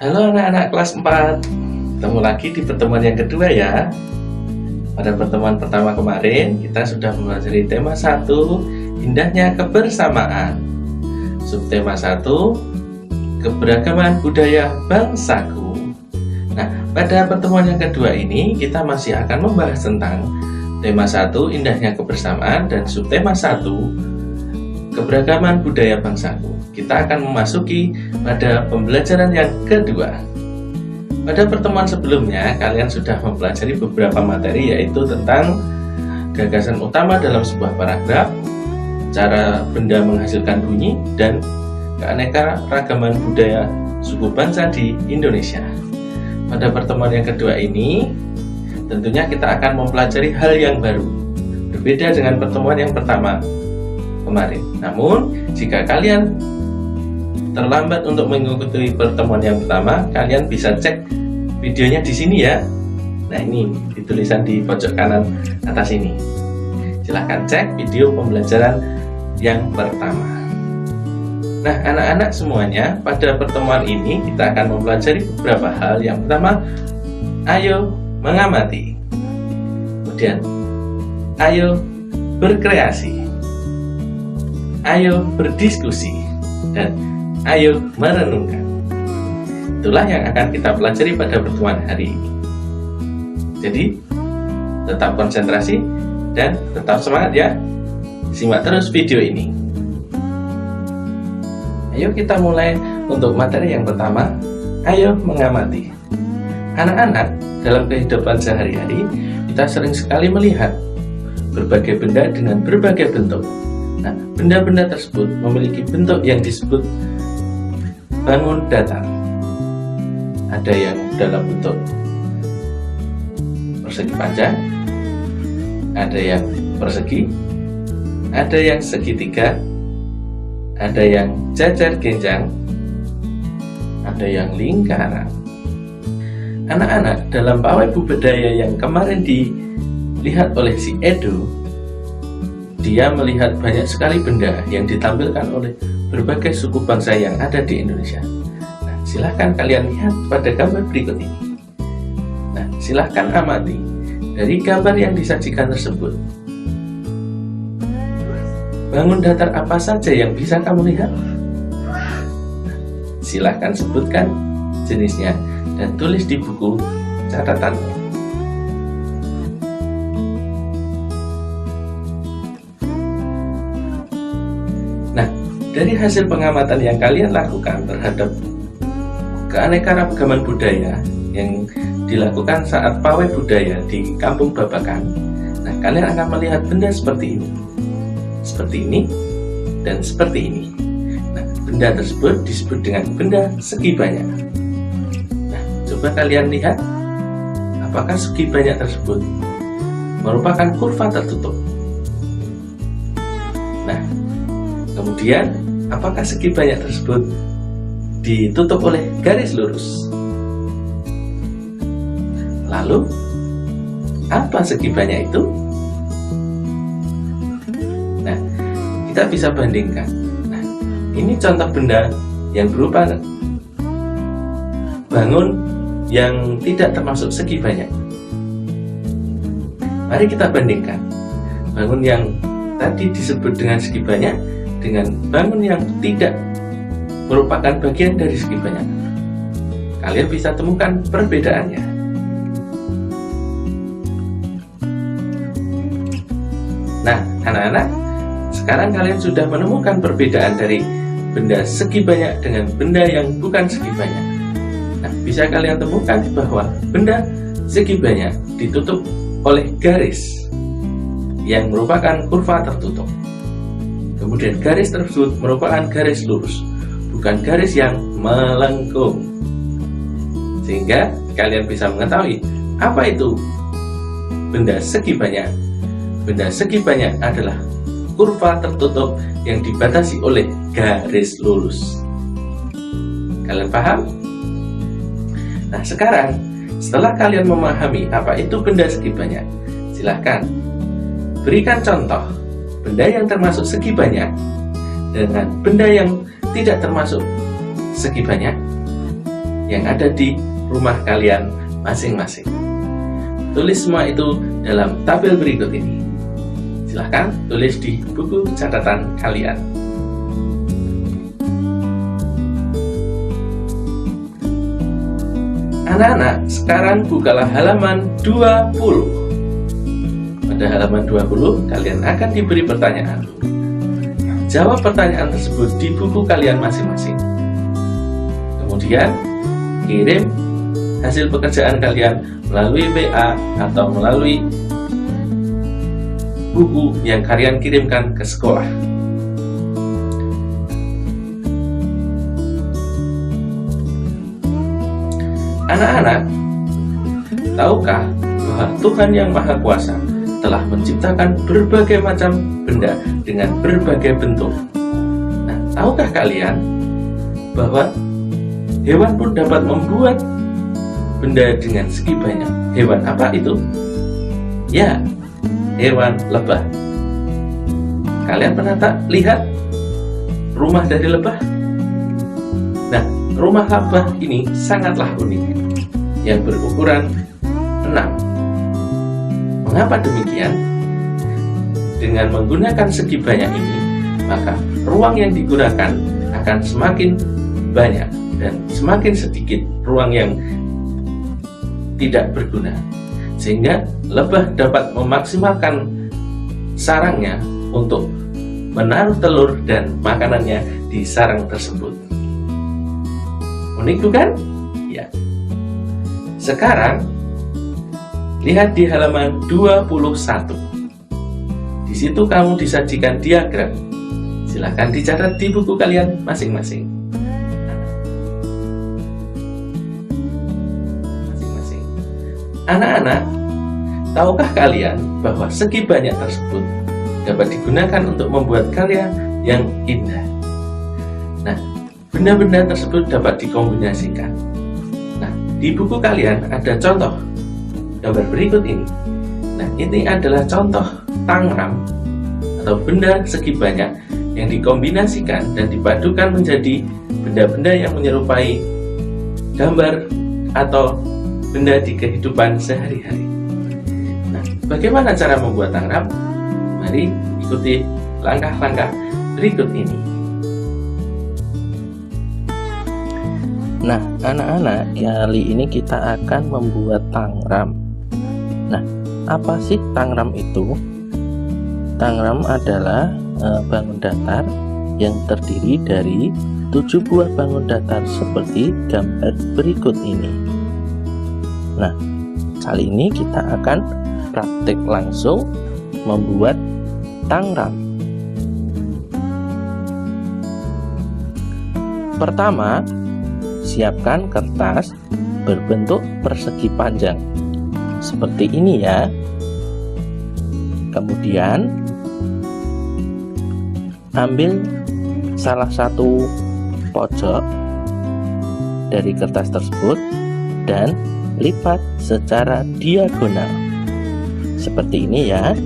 Halo anak-anak kelas 4, ketemu lagi di pertemuan yang kedua ya. Pada pertemuan pertama kemarin kita sudah mempelajari tema 1, indahnya kebersamaan. Subtema 1, keberagaman budaya bangsaku. Nah, pada pertemuan yang kedua ini kita masih akan membahas tentang tema 1, indahnya kebersamaan, dan subtema 1, keberagaman budaya bangsaku. Kita akan memasuki pada pembelajaran yang kedua. Pada pertemuan sebelumnya, kalian sudah mempelajari beberapa materi, yaitu tentang gagasan utama dalam sebuah paragraf, cara benda menghasilkan bunyi, dan keanekaragaman budaya suku bangsa di Indonesia. Pada pertemuan yang kedua ini, tentunya kita akan mempelajari hal yang baru, berbeda dengan pertemuan yang pertama kemarin. Namun, jika kalian terlambat untuk mengikuti pertemuan yang pertama, kalian bisa cek videonya di sini ya. Nah, ini di tulisan di pojok kanan atas ini. Silahkan cek video pembelajaran yang pertama. Nah, anak-anak semuanya, pada pertemuan ini kita akan mempelajari beberapa hal. Yang pertama, ayo mengamati. Kemudian, ayo berkreasi. Ayo berdiskusi. Dan ayo merenungkan. Itulah yang akan kita pelajari pada pertemuan hari ini. Jadi, tetap konsentrasi dan tetap semangat ya. Simak terus video ini. Ayo kita mulai untuk materi yang pertama. Ayo mengamati. Anak-anak, dalam kehidupan sehari-hari, kita sering sekali melihat berbagai benda dengan berbagai bentuk. Nah, benda-benda tersebut memiliki bentuk yang disebut bangun datar. Ada yang dalam bentuk persegi panjang, ada yang persegi, ada yang segitiga, ada yang jajar genjang, ada yang lingkaran. Anak-anak, dalam pawai budaya yang kemarin dilihat oleh si Edo, dia melihat banyak sekali benda yang ditampilkan oleh berbagai suku bangsa yang ada di Indonesia. Nah, silahkan kalian lihat pada gambar berikut ini. Nah, silahkan amati dari gambar yang disajikan tersebut. Bangun datar apa saja yang bisa kamu lihat? Nah, silahkan sebutkan jenisnya dan tulis di buku catatanmu. Dari hasil pengamatan yang kalian lakukan terhadap keanekaragaman budaya yang dilakukan saat pawai budaya di Kampung Babakan, nah, kalian akan melihat benda seperti ini, dan seperti ini. Nah, benda tersebut disebut dengan benda segi banyak. Nah, coba kalian lihat, apakah segi banyak tersebut merupakan kurva tertutup? Nah, kemudian, apakah segi banyak tersebut ditutup oleh garis lurus? Lalu, apa segi banyak itu? Nah, kita bisa bandingkan. Nah, ini contoh benda yang berupa bangun yang tidak termasuk segi banyak. Mari kita bandingkan bangun yang tadi disebut dengan segi banyak dengan bangun yang tidak merupakan bagian dari segi banyak. Kalian bisa temukan perbedaannya. Nah, anak-anak, sekarang kalian sudah menemukan perbedaan dari benda segi banyak dengan benda yang bukan segi banyak. Nah, bisa kalian temukan bahwa benda segi banyak ditutup oleh garis yang merupakan kurva tertutup. Kemudian garis tersebut merupakan garis lurus, bukan garis yang melengkung. Sehingga kalian bisa mengetahui apa itu benda segi banyak. Benda segi banyak adalah kurva tertutup yang dibatasi oleh garis lurus. Kalian paham? Nah, sekarang setelah kalian memahami apa itu benda segi banyak, silahkan berikan contoh benda yang termasuk segi banyak dengan benda yang tidak termasuk segi banyak. yang ada di rumah kalian masing-masing. Tulis semua itu dalam tabel berikut ini. Silahkan tulis di buku catatan kalian. Anak-anak, sekarang bukalah halaman 20. Pada halaman 20, kalian akan diberi pertanyaan. Jawab pertanyaan tersebut di buku kalian masing-masing. Kemudian, kirim hasil pekerjaan kalian melalui WA atau melalui buku yang kalian kirimkan ke sekolah. Anak-anak, tahukah bahwa Tuhan yang Maha Kuasa telah menciptakan berbagai macam benda dengan berbagai bentuk? Nah, tahukah kalian bahwa hewan pun dapat membuat benda dengan segi banyak? Hewan apa itu? Ya, hewan lebah. Kalian pernah lihat rumah dari lebah? Nah, rumah lebah ini sangatlah unik, yang berukuran 6. Mengapa demikian? Dengan menggunakan segi banyak ini, maka ruang yang digunakan akan semakin banyak dan semakin sedikit ruang yang tidak berguna, sehingga lebah dapat memaksimalkan sarangnya untuk menaruh telur dan makanannya di sarang tersebut. Unik bukan? Ya. Sekarang lihat di halaman 21. Di situ kamu disajikan diagram. Silahkan dicatat di buku kalian masing-masing. Anak-anak, tahukah kalian bahwa segi banyak tersebut dapat digunakan untuk membuat karya yang indah? Nah, benda-benda tersebut dapat dikombinasikan. Nah, di buku kalian ada contoh gambar berikut ini. Nah, ini adalah contoh tangram atau benda segi banyak yang dikombinasikan dan dipadukan menjadi benda-benda yang menyerupai gambar atau benda di kehidupan sehari-hari. Nah, bagaimana cara membuat tangram? Mari ikuti langkah-langkah berikut ini. Nah, anak-anak, kali ini kita akan membuat tangram. Nah, apa sih tangram itu? Tangram adalah bangun datar yang terdiri dari 7 buah bangun datar seperti gambar berikut ini. Nah, kali ini kita akan praktik langsung membuat tangram. Pertama, siapkan kertas berbentuk persegi panjang seperti ini ya. Kemudian ambil salah satu pojok dari kertas tersebut dan lipat secara diagonal seperti ini ya.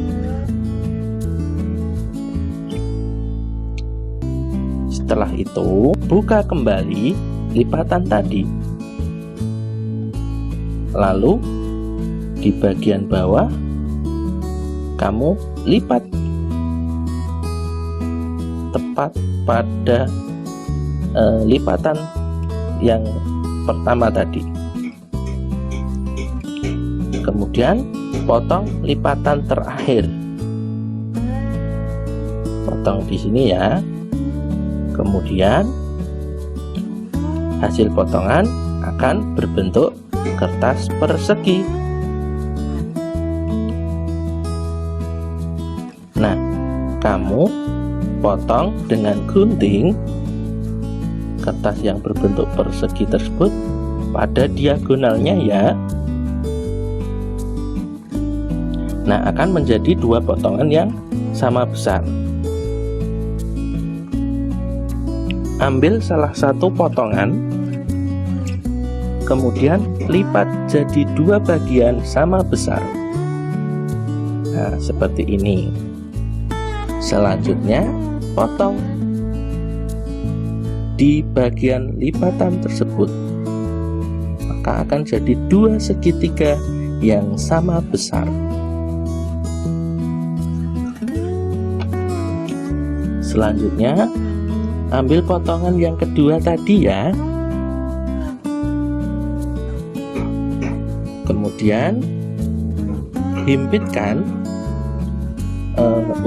Setelah itu, buka kembali lipatan tadi, lalu di bagian bawah kamu lipat tepat pada lipatan yang pertama tadi. Kemudian potong lipatan terakhir, potong di sini ya. Kemudian hasil potongan akan berbentuk kertas persegi. Nah, kamu potong dengan gunting kertas yang berbentuk persegi tersebut pada diagonalnya ya. Nah, akan menjadi 2 potongan yang sama besar. Ambil salah satu potongan, kemudian lipat jadi 2 bagian sama besar. Nah, seperti ini. Selanjutnya, potong di bagian lipatan tersebut. maka akan jadi dua segitiga yang sama besar. Selanjutnya, ambil potongan yang kedua tadi ya. Kemudian himpitkan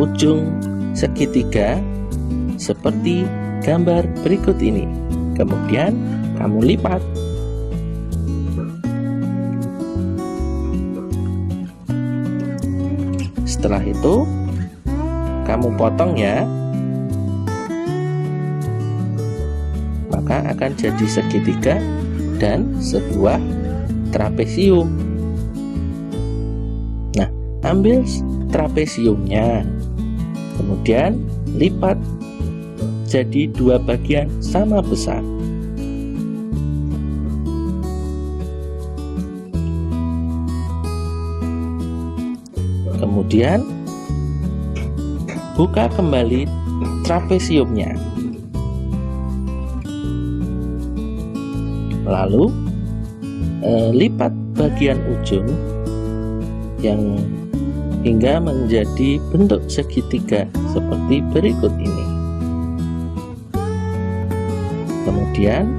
ujung segitiga seperti gambar berikut ini. Kemudian kamu lipat. Setelah itu kamu potong ya, maka akan jadi segitiga dan sebuah trapesium. Nah, ambil trapesiumnya, kemudian lipat jadi dua bagian sama besar. Kemudian buka kembali trapesiumnya. Lalu lipat bagian ujung yang hingga menjadi bentuk segitiga seperti berikut ini. Kemudian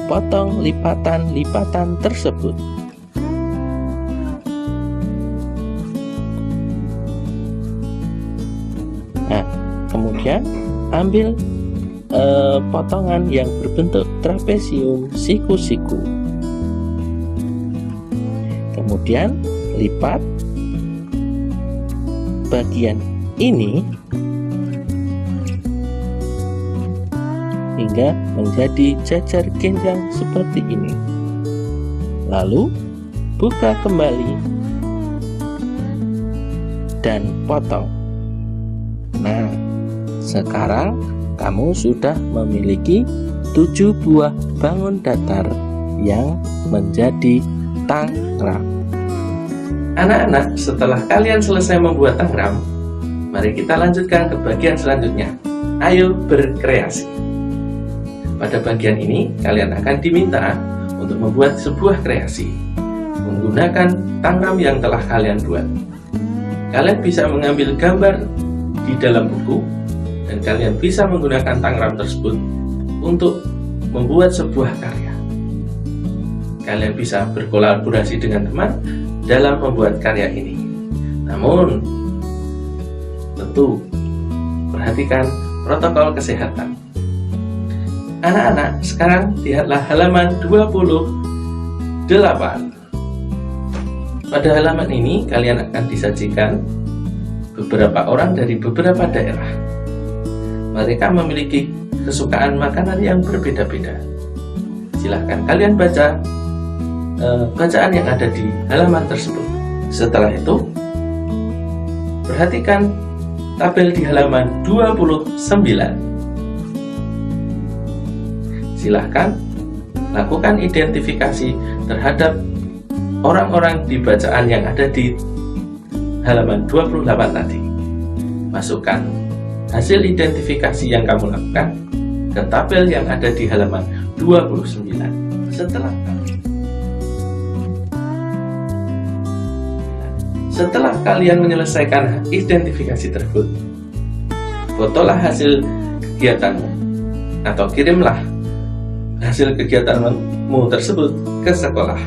potong lipatan-lipatan tersebut. Nah, kemudian ambil potongan yang berbentuk trapesium siku-siku. Kemudian lipat bagian ini hingga menjadi jajar genjang seperti ini. Lalu buka kembali dan potong. Nah, sekarang kamu sudah memiliki 7 buah bangun datar yang menjadi tangram. Anak-anak, setelah kalian selesai membuat tangram, mari kita lanjutkan ke bagian selanjutnya. Ayo berkreasi. Pada bagian ini, kalian akan diminta untuk membuat sebuah kreasi menggunakan tangram yang telah kalian buat. Kalian bisa mengambil gambar di dalam buku, dan kalian bisa menggunakan tangram tersebut untuk membuat sebuah karya. Kalian bisa berkolaborasi dengan teman dalam membuat karya ini. Namun, tentu perhatikan protokol kesehatan. Anak-anak, sekarang lihatlah halaman 28. Pada halaman ini, kalian akan disajikan beberapa orang dari beberapa daerah. Mereka memiliki kesukaan makanan yang berbeda-beda. Silahkan kalian baca bacaan yang ada di halaman tersebut. Setelah itu, perhatikan tabel di halaman 29. Silahkan lakukan identifikasi terhadap orang-orang di bacaan yang ada di halaman 28 tadi. Masukkan hasil identifikasi yang kamu lakukan ke tabel yang ada di halaman 29. Setelah kalian menyelesaikan identifikasi tersebut, fotolah hasil kegiatanmu atau kirimlah hasil kegiatanmu tersebut ke sekolah.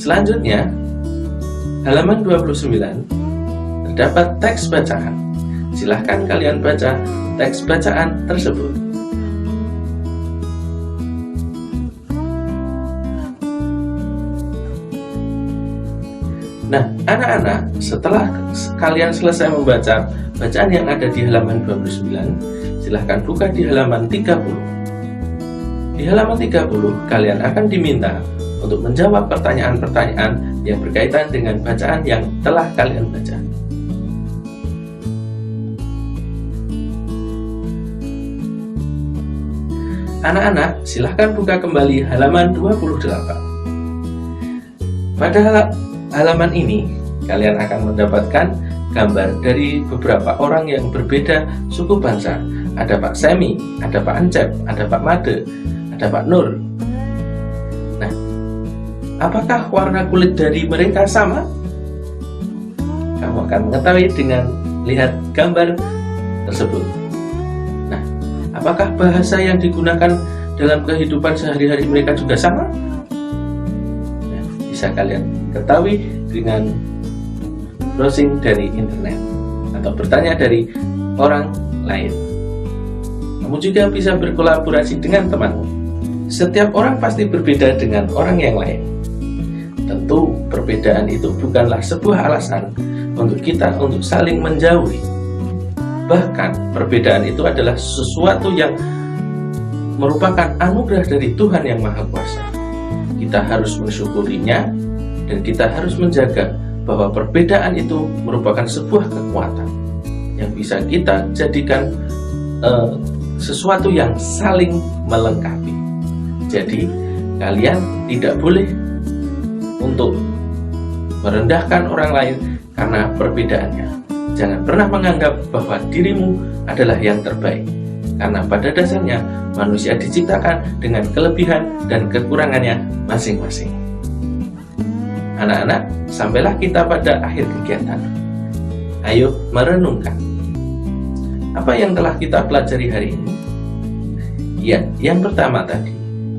Selanjutnya, halaman 29 terdapat teks bacaan. Silahkan kalian baca teks bacaan tersebut. Nah, anak-anak, setelah kalian selesai membaca bacaan yang ada di halaman 29, silahkan buka di halaman 30. Di halaman 30, kalian akan diminta untuk menjawab pertanyaan-pertanyaan yang berkaitan dengan bacaan yang telah kalian baca. Anak-anak, silahkan buka kembali halaman 28. Pada halaman ini, kalian akan mendapatkan gambar dari beberapa orang yang berbeda suku bangsa. Ada Pak Semi, ada Pak Encep, ada Pak Made, ada Pak Nur. Nah, Apakah warna kulit dari mereka sama? Kamu akan mengetahui dengan lihat gambar tersebut. Nah, apakah bahasa yang digunakan dalam kehidupan sehari-hari mereka juga sama? Nah, bisa kalian ketahui dengan browsing dari internet atau bertanya dari orang lain. Kamu juga bisa berkolaborasi dengan temanmu. Setiap orang pasti berbeda dengan orang yang lain. Tentu perbedaan itu bukanlah sebuah alasan untuk kita untuk saling menjauhi. Bahkan perbedaan itu adalah sesuatu yang merupakan anugerah dari Tuhan yang Maha Kuasa. Kita harus mensyukurinya dan kita harus menjaga bahwa perbedaan itu merupakan sebuah kekuatan yang bisa kita jadikan sesuatu yang saling melengkapi. Jadi kalian tidak boleh untuk merendahkan orang lain karena perbedaannya. Jangan pernah menganggap bahwa dirimu adalah yang terbaik, karena pada dasarnya manusia diciptakan dengan kelebihan dan kekurangannya masing-masing. Anak-anak, sampailah kita pada akhir kegiatan. Ayo merenungkan. Apa yang telah kita pelajari hari ini? Ya, yang pertama tadi,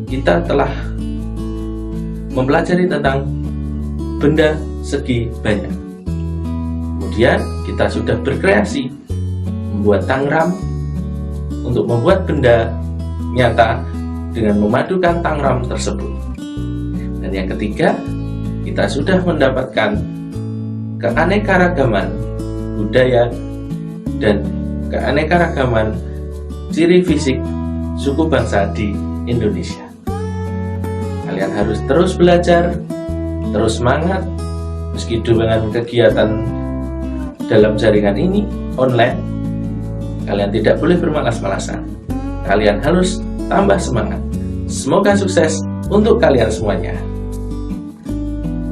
kita telah mempelajari tentang benda segi banyak. Kemudian kita sudah berkreasi membuat tangram untuk membuat benda nyata dengan memadukan tangram tersebut. Dan yang ketiga, kita sudah mendapatkan keanekaragaman budaya dan keanekaragaman ciri fisik suku bangsa di Indonesia. Kalian harus terus belajar, terus semangat, meski dengan kegiatan dalam jaringan ini online. Kalian tidak boleh bermalas-malasan. Kalian harus tambah semangat. Semoga sukses untuk kalian semuanya.